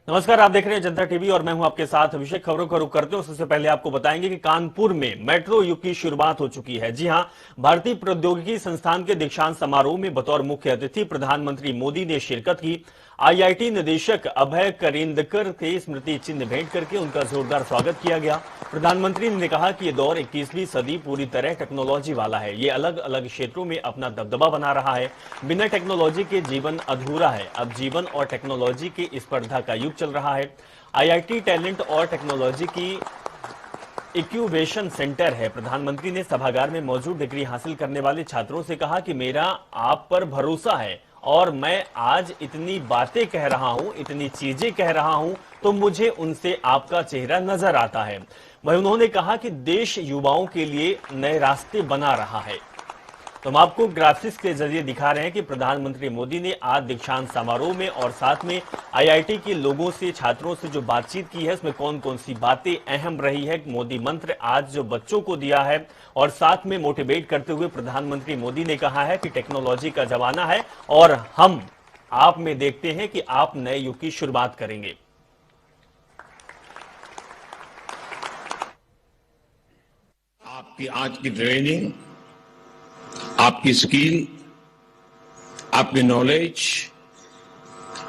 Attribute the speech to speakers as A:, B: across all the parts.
A: नमस्कार, आप देख रहे हैं जनता टीवी और मैं हूं आपके साथ अभिषेक। खबरों का रुख करते हैं सबसे पहले आपको बताएंगे कि कानपुर में मेट्रो युग की शुरुआत हो चुकी है। जी हां, भारतीय प्रौद्योगिकी संस्थान के दीक्षांत समारोह में बतौर मुख्य अतिथि प्रधानमंत्री मोदी ने शिरकत की। आईआईटी निदेशक अभय करेंदकर के स्मृति चिन्ह भेंट करके उनका जोरदार स्वागत किया गया। प्रधानमंत्री ने कहा कि यह दौर 21वीं सदी पूरी तरह टेक्नोलॉजी वाला है। ये अलग अलग क्षेत्रों में अपना दबदबा बना रहा है। बिना टेक्नोलॉजी के जीवन अधूरा है। अब जीवन और टेक्नोलॉजी की स्पर्धा का युग चल रहा है। आईआईटी टैलेंट और टेक्नोलॉजी की इक्यूबेशन सेंटर है। प्रधानमंत्री ने सभागार में मौजूद डिग्री हासिल करने वाले छात्रों से कहा कि मेरा आप पर भरोसा है और मैं आज इतनी बातें कह रहा हूं, इतनी चीजें कह रहा हूं, तो मुझे उनसे आपका चेहरा नजर आता है। वहीं उन्होंने कहा कि देश युवाओं के लिए नए रास्ते बना रहा है। तो हम आपको ग्राफिक्स के जरिए दिखा रहे हैं कि प्रधानमंत्री मोदी ने आज दीक्षांत समारोह में और साथ में आईआईटी के लोगों से, छात्रों से जो बातचीत की है उसमें कौन कौन सी बातें अहम रही है। मोदी मंत्र आज जो बच्चों को दिया है और साथ में मोटिवेट करते हुए प्रधानमंत्री मोदी ने कहा है कि टेक्नोलॉजी का जमाना है और हम आप में देखते हैं कि आप नए युग की शुरुआत करेंगे।
B: आपकी आज की ट्रेनिंग, आपकी स्किल, आपकी नॉलेज,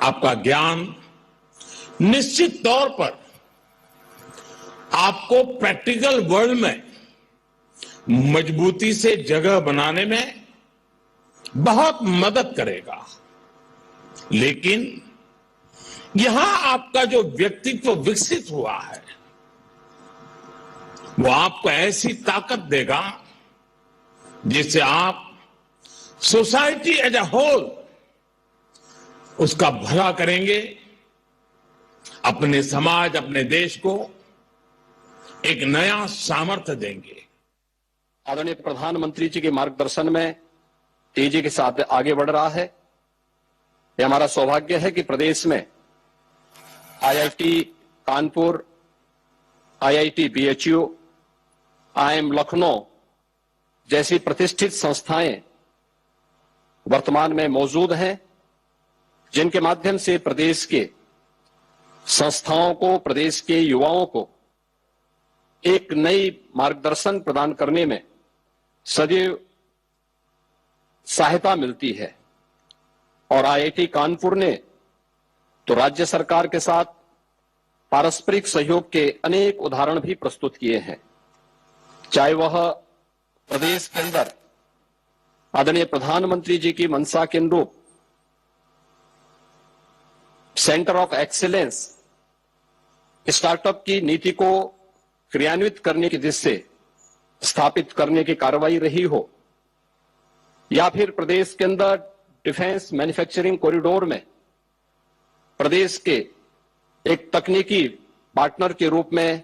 B: आपका ज्ञान निश्चित तौर पर आपको प्रैक्टिकल वर्ल्ड में मजबूती से जगह बनाने में बहुत मदद करेगा। लेकिन यहां आपका जो व्यक्तित्व विकसित हुआ है वो आपको ऐसी ताकत देगा जिससे आप सोसाइटी एज अ होल उसका भला करेंगे, अपने समाज, अपने देश को एक नया सामर्थ्य देंगे।
C: आदरणीय प्रधानमंत्री जी के मार्गदर्शन में तेजी के साथ आगे बढ़ रहा है। यह हमारा सौभाग्य है कि प्रदेश में IIT Kanpur, IIT BHU, IIM Lucknow जैसी प्रतिष्ठित संस्थाएं वर्तमान में मौजूद हैं, जिनके माध्यम से प्रदेश के संस्थाओं को, प्रदेश के युवाओं को एक नई मार्गदर्शन प्रदान करने में सदैव सहायता मिलती है। और आईआईटी कानपुर ने तो राज्य सरकार के साथ पारस्परिक सहयोग के अनेक उदाहरण भी प्रस्तुत किए हैं, चाहे वह प्रदेश के अंदर आदरणीय प्रधानमंत्री जी की मंशा के अनुरूप सेंटर ऑफ एक्सीलेंस स्टार्टअप की नीति को क्रियान्वित करने की दिशा से स्थापित करने की कार्रवाई रही हो, या फिर प्रदेश के अंदर डिफेंस मैन्युफैक्चरिंग कॉरिडोर में प्रदेश के एक तकनीकी पार्टनर के रूप में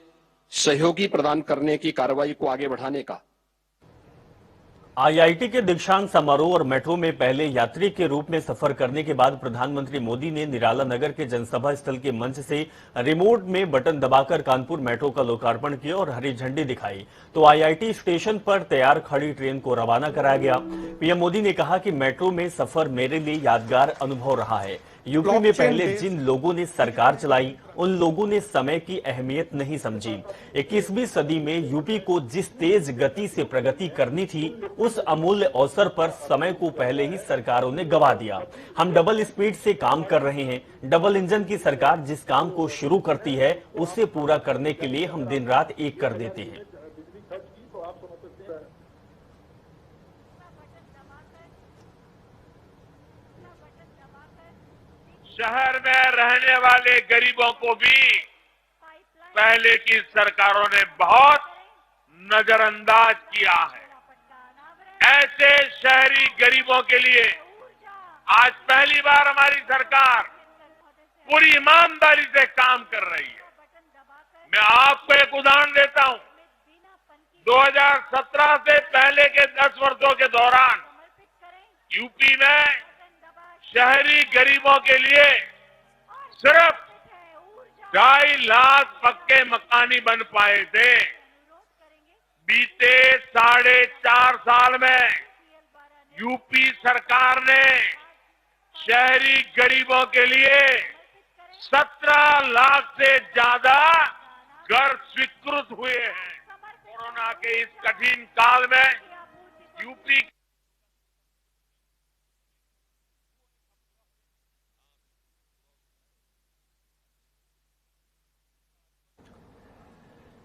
C: सहयोगी प्रदान करने की कार्रवाई को आगे बढ़ाने का।
A: आईआईटी के दीक्षांत समारोह और मेट्रो में पहले यात्री के रूप में सफर करने के बाद प्रधानमंत्री मोदी ने निराला नगर के जनसभा स्थल के मंच से रिमोट में बटन दबाकर कानपुर मेट्रो का लोकार्पण किया और हरी झंडी दिखाई। तो आईआईटी स्टेशन पर तैयार खड़ी ट्रेन को रवाना कराया गया। पीएम मोदी ने कहा कि मेट्रो में सफर मेरे लिए यादगार अनुभव रहा है। यूपी में पहले जिन लोगों ने सरकार चलाई उन लोगों ने समय की अहमियत नहीं समझी। 21वीं सदी में यूपी को जिस तेज गति से प्रगति करनी थी उस अमूल्य अवसर पर समय को पहले ही सरकारों ने गंवा दिया। हम डबल स्पीड से काम कर रहे हैं। डबल इंजन की सरकार जिस काम को शुरू करती है उसे पूरा करने के लिए हम दिन रात एक कर देते हैं।
D: शहर में रहने वाले गरीबों को भी पहले की सरकारों ने बहुत नजरअंदाज किया है। ऐसे शहरी गरीबों के लिए आज पहली बार हमारी सरकार पूरी ईमानदारी से काम कर रही है। मैं आपको एक उदाहरण देता हूं। 2017 से पहले के 10 वर्षों के दौरान यूपी में शहरी गरीबों के लिए सिर्फ 2.5 लाख पक्के मकान ही बन पाए थे। बीते 4.5 साल में यूपी सरकार ने शहरी गरीबों के लिए 17 लाख से ज्यादा घर स्वीकृत हुए हैं। कोरोना के इस कठिन काल में यूपी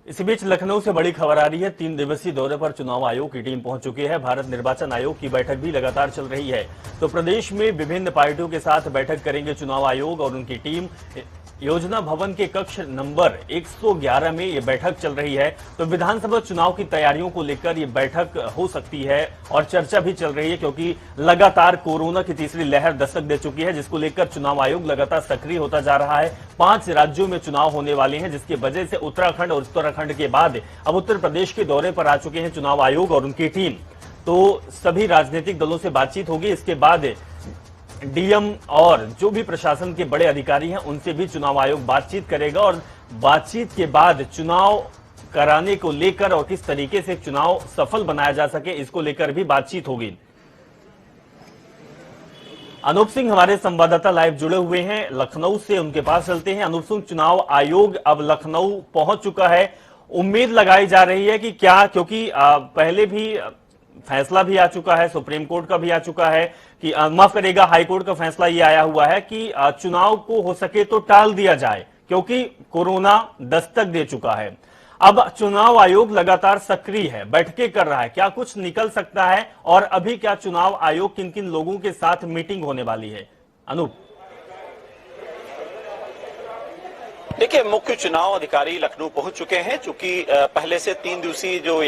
A: इसी बीच लखनऊ से बड़ी खबर आ रही है। 3 दिवसीय दौरे पर चुनाव आयोग की टीम पहुंच चुकी है। भारत निर्वाचन आयोग की बैठक भी लगातार चल रही है। तो प्रदेश में विभिन्न पार्टियों के साथ बैठक करेंगे चुनाव आयोग और उनकी टीम। योजना भवन के कक्ष नंबर 111 में ये बैठक चल रही है। तो विधानसभा चुनाव की तैयारियों को लेकर ये बैठक हो सकती है और चर्चा भी चल रही है, क्योंकि लगातार कोरोना की तीसरी लहर दस्तक दे चुकी है, जिसको लेकर चुनाव आयोग लगातार सक्रिय होता जा रहा है। 5 राज्यों में चुनाव होने वाले हैं, जिसकी वजह से उत्तराखंड और उत्तराखंड के बाद अब उत्तर प्रदेश के दौरे पर आ चुके हैं चुनाव आयोग और उनकी टीम। तो सभी राजनीतिक दलों से बातचीत होगी। इसके बाद डीएम और जो भी प्रशासन के बड़े अधिकारी हैं उनसे भी चुनाव आयोग बातचीत करेगा और बातचीत के बाद चुनाव कराने को लेकर और किस तरीके से चुनाव सफल बनाया जा सके, इसको लेकर भी बातचीत होगी। अनूप सिंह हमारे संवाददाता लाइव जुड़े हुए हैं लखनऊ से, उनके पास चलते हैं। अनूप सिंह, चुनाव आयोग अब लखनऊ पहुंच चुका है, उम्मीद लगाई जा रही है कि क्या, क्योंकि पहले भी फैसला भी आ चुका है, सुप्रीम कोर्ट का भी आ चुका है कि माफ करेगा, हाई कोर्ट का फैसला ये आया हुआ है कि चुनाव को हो सके तो टाल दिया जाए, क्योंकि कोरोना दस्तक दे चुका है। अब चुनाव आयोग लगातार सक्रिय है, बैठकें कर रहा है, क्या कुछ निकल सकता है और अभी क्या चुनाव आयोग किन किन लोगों के साथ मीटिंग होने वाली है? अनूप।
E: देखिए, मुख्य चुनाव अधिकारी लखनऊ पहुंच चुके हैं, चूंकि पहले से 3 दिवसीय जो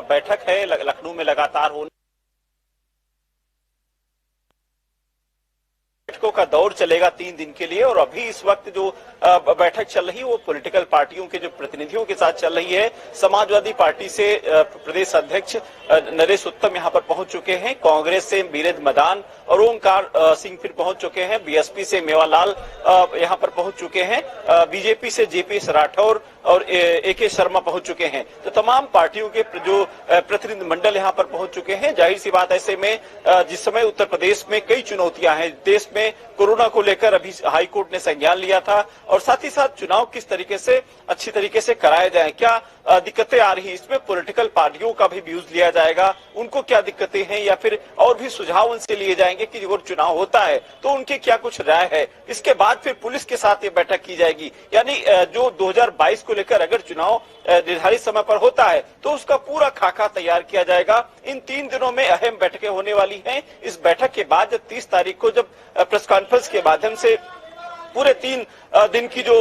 E: बैठक है लखनऊ में लगातार होने बैठकों का दौर चलेगा 3 दिन के लिए। और अभी इस वक्त जो बैठक चल रही है वो पॉलिटिकल पार्टियों के जो प्रतिनिधियों के साथ चल रही है। समाजवादी पार्टी से प्रदेश अध्यक्ष नरेश उत्तम यहां पर पहुंच चुके हैं, कांग्रेस से बीरेंद्र मदान और ओमकार सिंह फिर पहुंच चुके हैं, बीएसपी से मेवालाल यहां पर पहुंच चुके हैं, बीजेपी से जेपी राठौर और एके शर्मा पहुंच चुके हैं। तो तमाम पार्टियों के जो प्रतिनिधि मंडल यहां पर पहुंच चुके हैं। जाहिर सी बात, ऐसे में जिस समय उत्तर प्रदेश में कई चुनौतियां हैं, देश में कोरोना को लेकर अभी हाई कोर्ट ने संज्ञान लिया था, और साथ ही साथ चुनाव किस तरीके से अच्छी तरीके से कराया जाए, क्या दिक्कतें आ रही हैं, इसमें पॉलिटिकल पार्टियों का भी व्यूज लिया जाएगा, उनको क्या दिक्कतें हैं या फिर और भी सुझाव उनसे लिए जाएंगे कि अगर चुनाव होता है तो उनकी क्या कुछ राय है। इसके बाद फिर पुलिस के साथ ये बैठक की जाएगी, यानी जो 2022 को लेकर अगर चुनाव निर्धारित समय पर होता है तो उसका पूरा खाका तैयार किया जाएगा। इन 3 दिनों में अहम बैठकें होने वाली हैं। इस बैठक के बाद जब 30 तारीख को जब प्रेस कॉन्फ्रेंस के माध्यम से पूरे 3 दिन की जो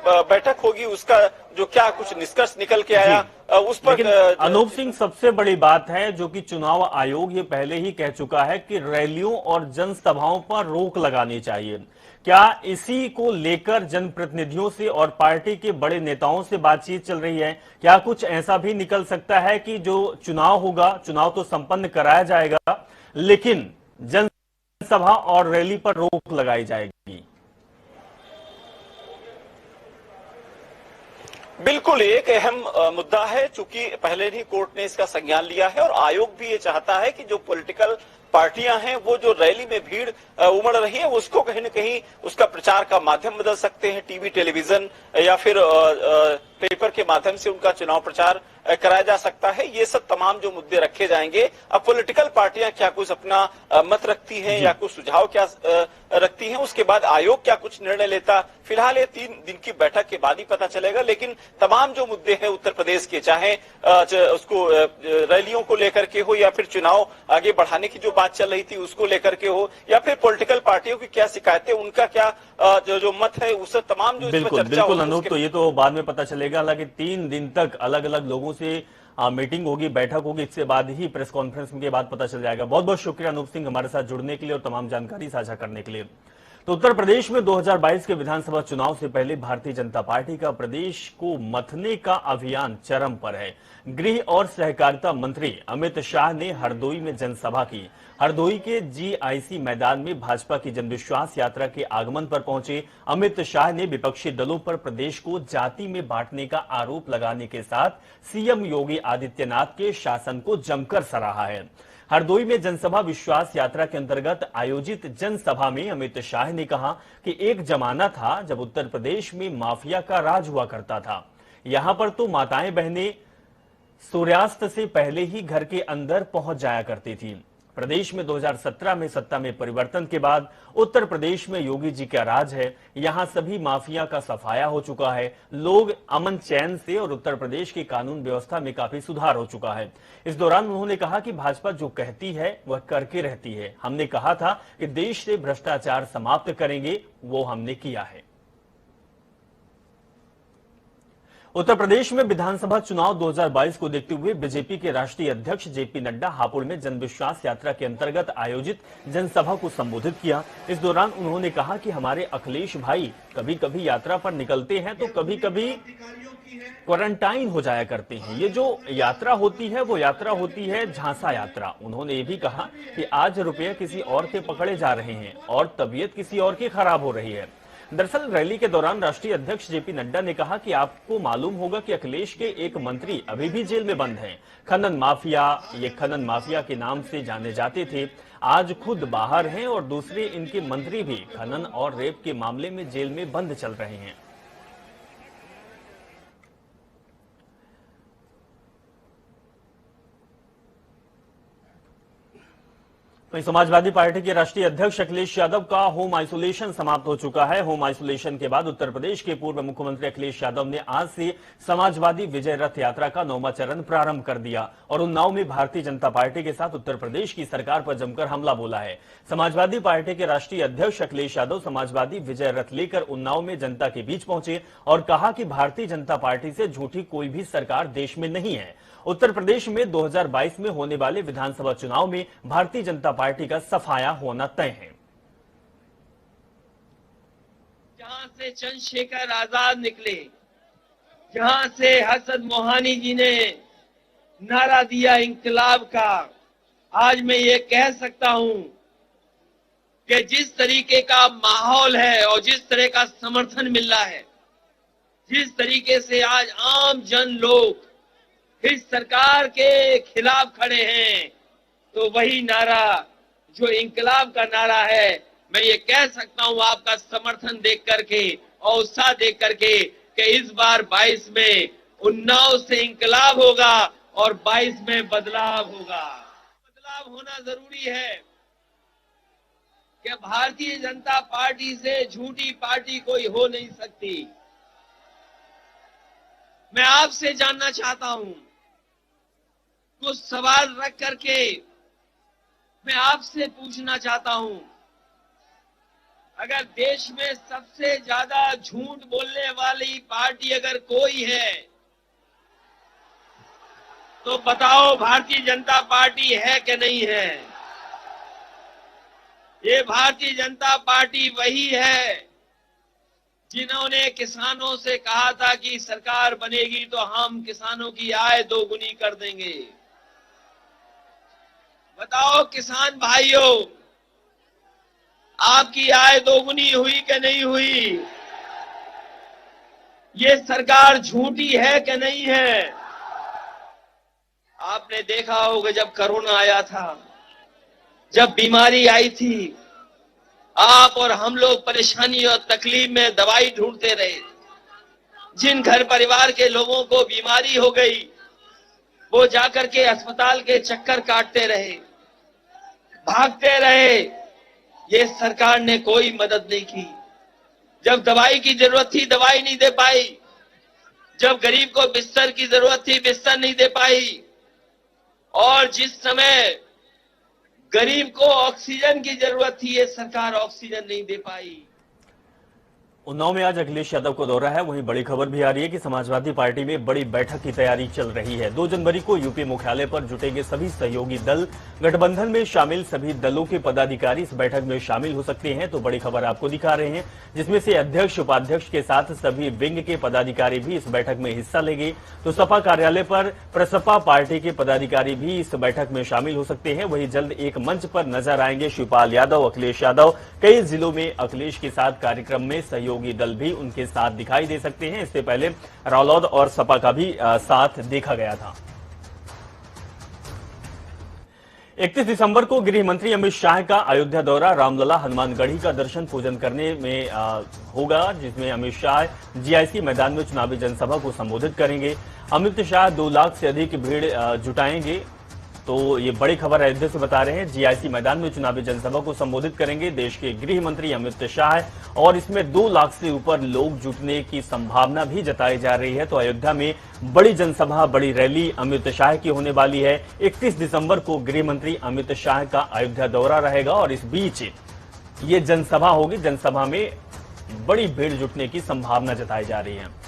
E: बैठक होगी, उसका जो क्या कुछ निष्कर्ष निकल के आया उस पर।
A: अनूप सिंह, सबसे बड़ी बात है जो कि चुनाव आयोग ये पहले ही कह चुका है कि रैलियों और जनसभाओं पर रोक लगानी चाहिए। क्या इसी को लेकर जनप्रतिनिधियों से और पार्टी के बड़े नेताओं से बातचीत चल रही है? क्या कुछ ऐसा भी निकल सकता है कि जो चुनाव होगा, चुनाव तो संपन्न कराया जाएगा, लेकिन जनसभा और रैली पर रोक लगाई जाएगी?
E: बिल्कुल, एक अहम मुद्दा है, चूंकि पहले ही कोर्ट ने इसका संज्ञान लिया है और आयोग भी ये चाहता है कि जो पॉलिटिकल पार्टियां हैं वो जो रैली में भीड़ उमड़ रही है उसको कहीं न कहीं उसका प्रचार का माध्यम बदल सकते हैं, टीवी, टेलीविजन या फिर पेपर के माध्यम से उनका चुनाव प्रचार कराया जा सकता है। ये सब तमाम जो मुद्दे रखे जाएंगे। अब पॉलिटिकल पार्टियां क्या कुछ अपना मत रखती हैं या कुछ सुझाव क्या रखती हैं, उसके बाद आयोग क्या कुछ निर्णय लेता, फिलहाल ये 3 दिन की बैठक के बाद ही पता चलेगा। लेकिन तमाम जो मुद्दे हैं उत्तर प्रदेश के, चाहे उसको रैलियों को लेकर के हो या फिर चुनाव आगे बढ़ाने की जो बात चल रही थी उसको लेकर के हो या फिर पॉलिटिकल पार्टियों की क्या शिकायतें, उनका क्या जो मत है, उससे तमाम जो
A: बिल्कुल अनूप, तो ये तो बाद में पता चलेगा। हालांकि 3 दिन तक अलग अलग लोगों से मीटिंग होगी, बैठक होगी, इसके बाद ही प्रेस कॉन्फ्रेंस के बाद पता चल जाएगा। बहुत बहुत शुक्रिया अनूप सिंह हमारे साथ जुड़ने के लिए और तमाम जानकारी साझा करने के लिए। तो उत्तर प्रदेश में 2022 के विधानसभा चुनाव से पहले भारतीय जनता पार्टी का प्रदेश को मथने का अभियान चरम पर है। गृह और सहकारिता मंत्री अमित शाह ने हरदोई में जनसभा की। हरदोई के जीआईसी मैदान में भाजपा की जनविश्वास यात्रा के आगमन पर पहुंचे अमित शाह ने विपक्षी दलों पर प्रदेश को जाति में बांटने का आरोप लगाने के साथ सीएम योगी आदित्यनाथ के शासन को जमकर सराहा है। हरदोई में जनसभा विश्वास यात्रा के अंतर्गत आयोजित जनसभा में अमित शाह ने कहा कि एक जमाना था जब उत्तर प्रदेश में माफिया का राज हुआ करता था। यहां पर तो माताएं बहनें सूर्यास्त से पहले ही घर के अंदर पहुंच जाया करती थी। प्रदेश में 2017 में सत्ता में परिवर्तन के बाद उत्तर प्रदेश में योगी जी का राज है। यहां सभी माफिया का सफाया हो चुका है, लोग अमन चैन से और उत्तर प्रदेश की कानून व्यवस्था में काफी सुधार हो चुका है। इस दौरान उन्होंने कहा कि भाजपा जो कहती है वह करके रहती है। हमने कहा था कि देश से भ्रष्टाचार समाप्त करेंगे, वो हमने किया है। उत्तर प्रदेश में विधानसभा चुनाव 2022 को देखते हुए बीजेपी के राष्ट्रीय अध्यक्ष जेपी नड्डा हापुड़ में जनविश्वास यात्रा के अंतर्गत आयोजित जनसभा को संबोधित किया। इस दौरान उन्होंने कहा कि हमारे अखिलेश भाई कभी कभी यात्रा पर निकलते हैं तो कभी कभी क्वारंटाइन हो जाया करते हैं। ये जो यात्रा होती है वो यात्रा होती है झांसा यात्रा। उन्होंने ये भी कहा कि आज रुपये किसी और के पकड़े जा रहे हैं और तबीयत किसी और की खराब हो रही है। दरअसल रैली के दौरान राष्ट्रीय अध्यक्ष जेपी नड्डा ने कहा कि आपको मालूम होगा कि अखिलेश के एक मंत्री अभी भी जेल में बंद हैं। खनन माफिया, ये खनन माफिया के नाम से जाने जाते थे, आज खुद बाहर हैं और दूसरे इनके मंत्री भी खनन और रेप के मामले में जेल में बंद चल रहे हैं। वहीं समाजवादी पार्टी के राष्ट्रीय अध्यक्ष अखिलेश यादव का होम आइसोलेशन समाप्त हो चुका है। होम आइसोलेशन के बाद उत्तर प्रदेश के पूर्व मुख्यमंत्री अखिलेश यादव ने आज से समाजवादी विजय रथ यात्रा का 9वां चरण प्रारंभ कर दिया और उन्नाव में भारतीय जनता पार्टी के साथ उत्तर प्रदेश की सरकार पर जमकर हमला बोला है। समाजवादी पार्टी के राष्ट्रीय अध्यक्ष अखिलेश यादव समाजवादी विजय रथ लेकर उन्नाव में जनता के बीच पहुंचे और कहा कि भारतीय जनता पार्टी से झूठी कोई भी सरकार देश में नहीं है। उत्तर प्रदेश में 2022 में होने वाले विधानसभा चुनाव में भारतीय जनता पार्टी का सफाया होना तय है।
F: जहां से चंद्रशेखर आजाद निकले, जहां से हसन मोहानी जी ने नारा दिया इंकलाब का, आज मैं ये कह सकता हूं कि जिस तरीके का माहौल है और जिस तरह का समर्थन मिल रहा है, जिस तरीके से आज आम जन लोग इस सरकार के खिलाफ खड़े हैं, तो वही नारा जो इंकलाब का नारा है, मैं ये कह सकता हूं आपका समर्थन देख करके और उत्साह देख करके कि इस बार 22 में उन्नाव से इंकलाब होगा और 22 में बदलाव होगा। बदलाव होना जरूरी है कि भारतीय जनता पार्टी से झूठी पार्टी कोई हो नहीं सकती। मैं आपसे जानना चाहता हूं, कुछ सवाल रख करके मैं आपसे पूछना चाहता हूं, अगर देश में सबसे ज्यादा झूठ बोलने वाली पार्टी अगर कोई है तो बताओ भारतीय जनता पार्टी है कि नहीं है? ये भारतीय जनता पार्टी वही है जिन्होंने किसानों से कहा था कि सरकार बनेगी तो हम किसानों की आय दोगुनी कर देंगे। बताओ किसान भाइयों, आपकी आय दोगुनी हुई कि नहीं हुई? ये सरकार झूठी है कि नहीं है? आपने देखा होगा जब कोरोना आया था, जब बीमारी आई थी, आप और हम लोग परेशानी और तकलीफ में दवाई ढूंढते रहे। जिन घर परिवार के लोगों को बीमारी हो गई वो जाकर के अस्पताल के चक्कर काटते रहे, भागते रहे। ये सरकार ने कोई मदद नहीं की। जब दवाई की जरूरत थी दवाई नहीं दे पाई, जब गरीब को बिस्तर की जरूरत थी बिस्तर नहीं दे पाई, और जिस समय गरीब को ऑक्सीजन की जरूरत थी ये सरकार ऑक्सीजन नहीं दे पाई।
A: उन्नाव में आज अखिलेश यादव को दौरा है। वहीं बड़ी खबर भी आ रही है कि समाजवादी पार्टी में बड़ी बैठक की तैयारी चल रही है। 2 जनवरी को यूपी मुख्यालय पर जुटेंगे सभी सहयोगी दल। गठबंधन में शामिल सभी दलों के पदाधिकारी इस बैठक में शामिल हो सकते हैं। तो बड़ी खबर आपको दिखा रहे हैं, जिसमें से अध्यक्ष उपाध्यक्ष के साथ सभी विंग के पदाधिकारी भी इस बैठक में हिस्सा लेंगे। तो सपा कार्यालय पर प्रसपा पार्टी के पदाधिकारी भी इस बैठक में शामिल हो सकते हैं। वहीं जल्द एक मंच पर नजर आएंगे शिवपाल यादव, अखिलेश यादव। कई जिलों में अखिलेश के साथ कार्यक्रम में सहयोगी दल भी उनके साथ दिखाई दे सकते हैं। इससे पहले रालोद और सपा का भी साथ देखा गया था। 31 दिसंबर को गृह मंत्री अमित शाह का अयोध्या दौरा रामलला हनुमानगढ़ी का दर्शन पूजन करने में होगा, जिसमें अमित शाह जीआईसी मैदान में चुनावी जनसभा को संबोधित करेंगे। अमित शाह 2 लाख से अधिक भीड़ जुटाएंगे। तो ये बड़ी खबर अयोध्या से बता रहे हैं। जीआईसी मैदान में चुनावी जनसभा को संबोधित करेंगे देश के गृह मंत्री अमित शाह और इसमें 2 लाख से ऊपर लोग जुटने की संभावना भी जताई जा रही है। तो अयोध्या में बड़ी जनसभा, बड़ी रैली अमित शाह की होने वाली है। 31 दिसंबर को गृह मंत्री अमित शाह का अयोध्या दौरा रहेगा और इस बीच ये जनसभा होगी। जनसभा में बड़ी भीड़ जुटने की संभावना जताई जा रही है।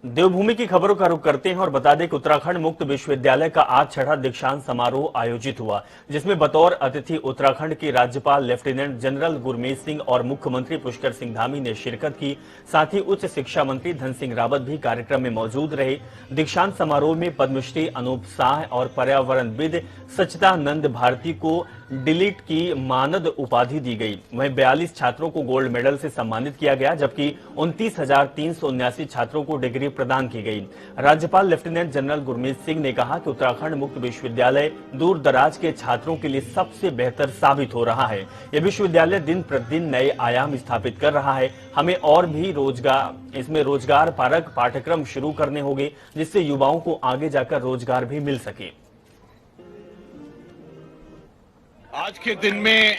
A: देवभूमि की खबरों का रुख करते हैं और बता दें कि उत्तराखंड मुक्त विश्वविद्यालय का आज 6वां दीक्षांत समारोह आयोजित हुआ, जिसमें बतौर अतिथि उत्तराखंड के राज्यपाल लेफ्टिनेंट जनरल गुरमीत सिंह और मुख्यमंत्री पुष्कर सिंह धामी ने शिरकत की। साथ ही उच्च शिक्षा मंत्री धन सिंह रावत भी कार्यक्रम में मौजूद रहे। दीक्षांत समारोह में पद्मश्री अनूप साह और पर्यावरणविद सच्चिदानंद भारती को डिलीट की मानद उपाधि दी गई। वहीं 42 छात्रों को गोल्ड मेडल से सम्मानित किया गया, जबकि 29,379 छात्रों को डिग्री प्रदान की गई। राज्यपाल लेफ्टिनेंट जनरल गुरमीत सिंह ने कहा कि उत्तराखंड मुक्त विश्वविद्यालय दूर दराज के छात्रों के लिए सबसे बेहतर साबित हो रहा है। यह विश्वविद्यालय दिन प्रतिदिन नए आयाम स्थापित कर रहा है। हमें और भी इसमें रोजगार परक पाठ्यक्रम शुरू करने होंगे, जिससे युवाओं को आगे जाकर रोजगार भी मिल सके।
G: आज के दिन में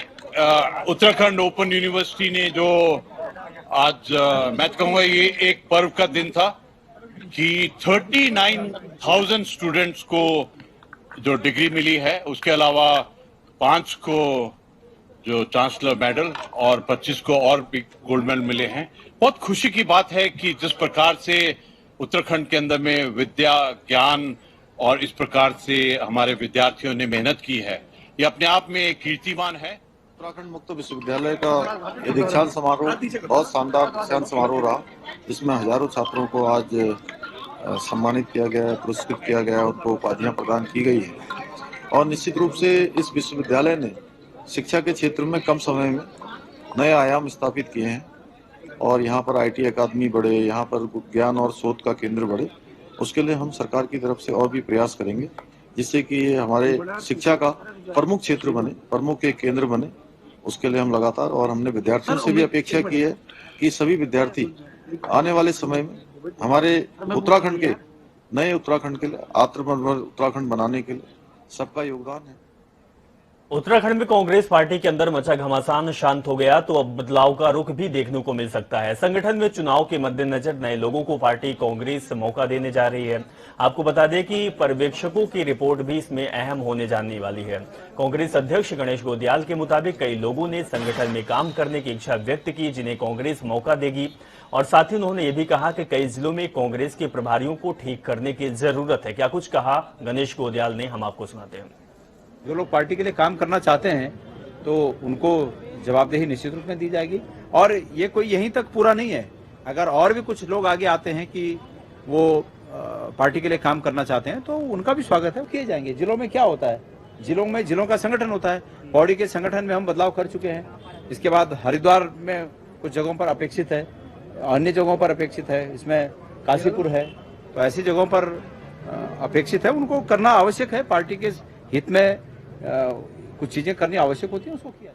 G: उत्तराखंड ओपन यूनिवर्सिटी ने जो आज मैं कहूंगा ये एक पर्व का दिन था कि 39,000 स्टूडेंट्स को जो डिग्री मिली है, उसके अलावा 5 को जो चांसलर मेडल और 25 को और भी गोल्ड मेडल मिले हैं। बहुत खुशी की बात है कि जिस प्रकार से उत्तराखंड के अंदर में विद्या, ज्ञान और इस प्रकार से हमारे विद्यार्थियों ने मेहनत की है, ये अपने आप में एक कीर्तिमान है।
H: उत्तराखंड मुक्त विश्वविद्यालय का ये दीक्षांत समारोह बहुत शानदार दीक्षांत समारोह रहा, जिसमें हजारों छात्रों को आज सम्मानित किया गया, पुरस्कृत किया गया, उनको उपाधियां प्रदान की गई है। और निश्चित रूप से इस विश्वविद्यालय ने शिक्षा के क्षेत्र में कम समय में नए आयाम स्थापित किए हैं और यहाँ पर आईटी अकादमी बढ़े, यहाँ पर ज्ञान और शोध का केंद्र बढ़े। उसके लिए हम सरकार की तरफ से और भी प्रयास करेंगे, जिससे कि ये हमारे शिक्षा का प्रमुख क्षेत्र बने, प्रमुख एक केंद्र बने। उसके लिए हम लगातार, और हमने विद्यार्थियों से भी अपेक्षा की है कि सभी विद्यार्थी आने वाले समय में हमारे उत्तराखंड के नए उत्तराखंड के लिए, आत्मनिर्भर उत्तराखंड बनाने के लिए सबका योगदान है।
A: उत्तराखंड में कांग्रेस पार्टी के अंदर मचा घमासान शांत हो गया, तो अब बदलाव का रुख भी देखने को मिल सकता है। संगठन में चुनाव के मद्देनजर नए लोगों को पार्टी कांग्रेस मौका देने जा रही है। आपको बता दें कि पर्यवेक्षकों की रिपोर्ट भी इसमें अहम होने जाने वाली है। कांग्रेस अध्यक्ष गणेश गोदियाल के मुताबिक कई लोगों ने संगठन में काम करने की इच्छा व्यक्त की, जिन्हें कांग्रेस मौका देगी। और साथ ही उन्होंने ये भी कहा कि कई जिलों में कांग्रेस के प्रभारियों को ठीक करने की जरूरत है। क्या कुछ कहा गणेश गोदियाल ने, हम आपको सुनाते हैं।
I: जो लोग पार्टी के लिए काम करना चाहते हैं तो उनको जवाबदेही निश्चित रूप में दी जाएगी। और ये कोई यहीं तक पूरा नहीं है, अगर और भी कुछ लोग आगे आते हैं कि वो पार्टी के लिए काम करना चाहते हैं तो उनका भी स्वागत है, किए जाएंगे। जिलों में क्या होता है, जिलों का संगठन होता है। पौड़ी के संगठन में हम बदलाव कर चुके हैं। इसके बाद हरिद्वार में कुछ जगहों पर अपेक्षित है, अन्य जगहों पर अपेक्षित है, इसमें काशीपुर है, तो ऐसी जगहों पर अपेक्षित है। उनको करना आवश्यक है, पार्टी के हित में कुछ चीजें करनी आवश्यक होती है, उसको किया।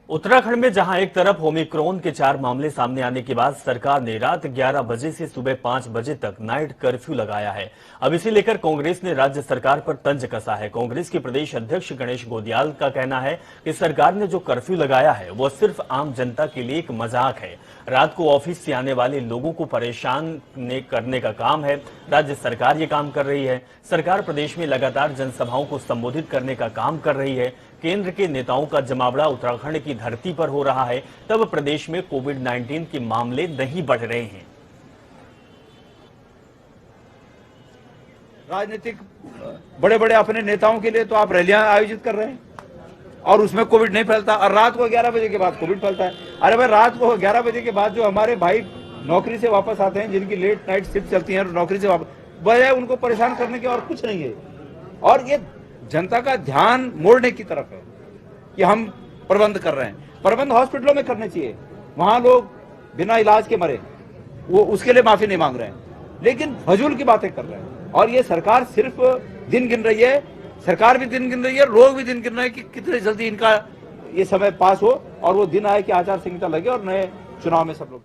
A: उत्तराखंड में जहां एक तरफ ओमिक्रॉन के 4 मामले सामने आने के बाद सरकार ने रात 11 बजे से सुबह 5 बजे तक नाइट कर्फ्यू लगाया है। अब इसे लेकर कांग्रेस ने राज्य सरकार पर तंज कसा है। कांग्रेस के प्रदेश अध्यक्ष गणेश गोदियाल का कहना है कि सरकार ने जो कर्फ्यू लगाया है वो सिर्फ आम जनता के लिए एक मजाक है। रात को ऑफिस से आने वाले लोगों को परेशान करने का काम है। राज्य सरकार ये काम कर रही है। सरकार प्रदेश में लगातार जनसभाओं को संबोधित करने का काम कर रही है। केंद्र के नेताओं का जमावड़ा उत्तराखंड की धरती पर हो रहा है, तब प्रदेश में कोविड-19 के मामले नहीं बढ़ रहे हैं।
I: राजनीतिक बड़े बड़े अपने नेताओं के लिए तो आप रैलियां आयोजित कर रहे हैं और उसमें कोविड नहीं फैलता, और रात को 11 बजे के बाद कोविड फैलता है। अरे भाई, रात को 11 बजे के बाद जो हमारे भाई नौकरी से वापस आते हैं, जिनकी लेट नाइट शिफ्ट चलती है, नौकरी से वापस, बजाय उनको परेशान करने के और कुछ नहीं है। और ये जनता का ध्यान मोड़ने की तरफ है कि हम प्रबंध कर रहे हैं। प्रबंध हॉस्पिटलों में करने चाहिए, वहां लोग बिना इलाज के मरे, वो उसके लिए माफी नहीं मांग रहे हैं। लेकिन फजूल की बातें कर रहे हैं। और ये सरकार सिर्फ दिन गिन रही है, सरकार भी दिन गिन रही है, लोग भी दिन गिन रहे हैं कि कितने जल्दी इनका ये समय पास हो और वो दिन आए कि आचार संहिता लगे और नए चुनाव में सब लोग।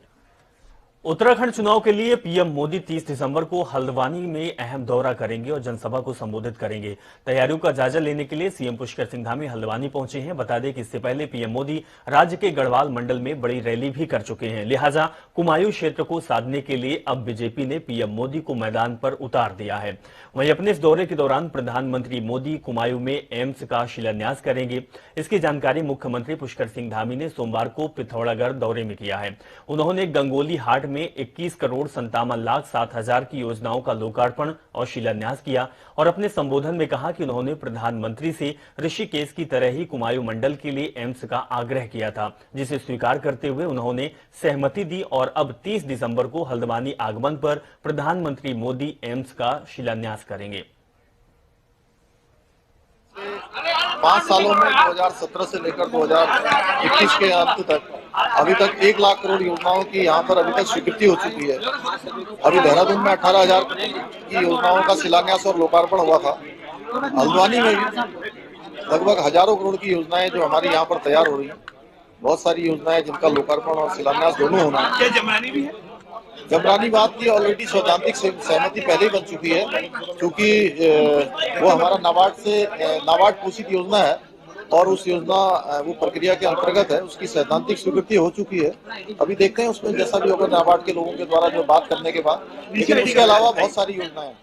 A: उत्तराखंड चुनाव के लिए पीएम मोदी 30 दिसंबर को हल्द्वानी में अहम दौरा करेंगे और जनसभा को संबोधित करेंगे। तैयारियों का जायजा लेने के लिए सीएम पुष्कर सिंह धामी हल्द्वानी पहुंचे हैं। बता दें कि इससे पहले पीएम मोदी राज्य के गढ़वाल मंडल में बड़ी रैली भी कर चुके हैं। लिहाजा कुमायूं क्षेत्र को साधने के लिए अब बीजेपी ने पीएम मोदी को मैदान पर उतार दिया है। वहीं अपने इस दौरे के दौरान प्रधानमंत्री मोदी कुमायूं में एम्स का शिलान्यास करेंगे। इसकी जानकारी मुख्यमंत्री पुष्कर सिंह धामी ने सोमवार को पिथौरागढ़ दौरे में किया है। उन्होंने गंगोली हाट में 21 करोड़ 57,07,000 की योजनाओं का लोकार्पण और शिलान्यास किया और अपने संबोधन में कहा कि उन्होंने प्रधानमंत्री से ऋषिकेश की तरह ही कुमायूं मंडल के लिए एम्स का आग्रह किया था, जिसे स्वीकार करते हुए उन्होंने सहमति दी और अब 30 दिसंबर को हल्द्वानी आगमन पर प्रधानमंत्री मोदी एम्स का शिलान्यास करेंगे।
H: 5 सालों में 2017 से लेकर 2021 के अंत तक अभी तक 1 लाख करोड़ योजनाओं की यहाँ पर अभी तक स्वीकृति हो चुकी है। अभी देहरादून में 18,000 की योजनाओं का शिलान्यास और लोकार्पण हुआ था। हल्द्वानी में भी लगभग हजारों करोड़ की योजनाएं जो हमारी यहाँ पर तैयार हो रही है। बहुत सारी योजनाएं जिनका लोकार्पण और शिलान्यास दोनों होना है।
B: जमरानी भी है।
H: जमरानी बात की ऑलरेडी सैद्धांतिक सहमति पहले ही बन चुकी है, क्योंकि वो हमारा नाबार्ड पोषित योजना है और उस योजना वो प्रक्रिया के अंतर्गत है, उसकी सैद्धांतिक स्वीकृति हो चुकी है। अभी देखते हैं उसमें जैसा भी होगा नाबार्ड के लोगों के द्वारा जो बात करने के बाद, लेकिन उसके अलावा बहुत सारी योजनाएं हैं।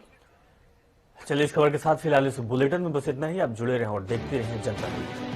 A: चलिए इस खबर के साथ फिलहाल इस बुलेटिन में बस इतना ही। आप जुड़े रहें और देखते रहें जनता न्यूज़।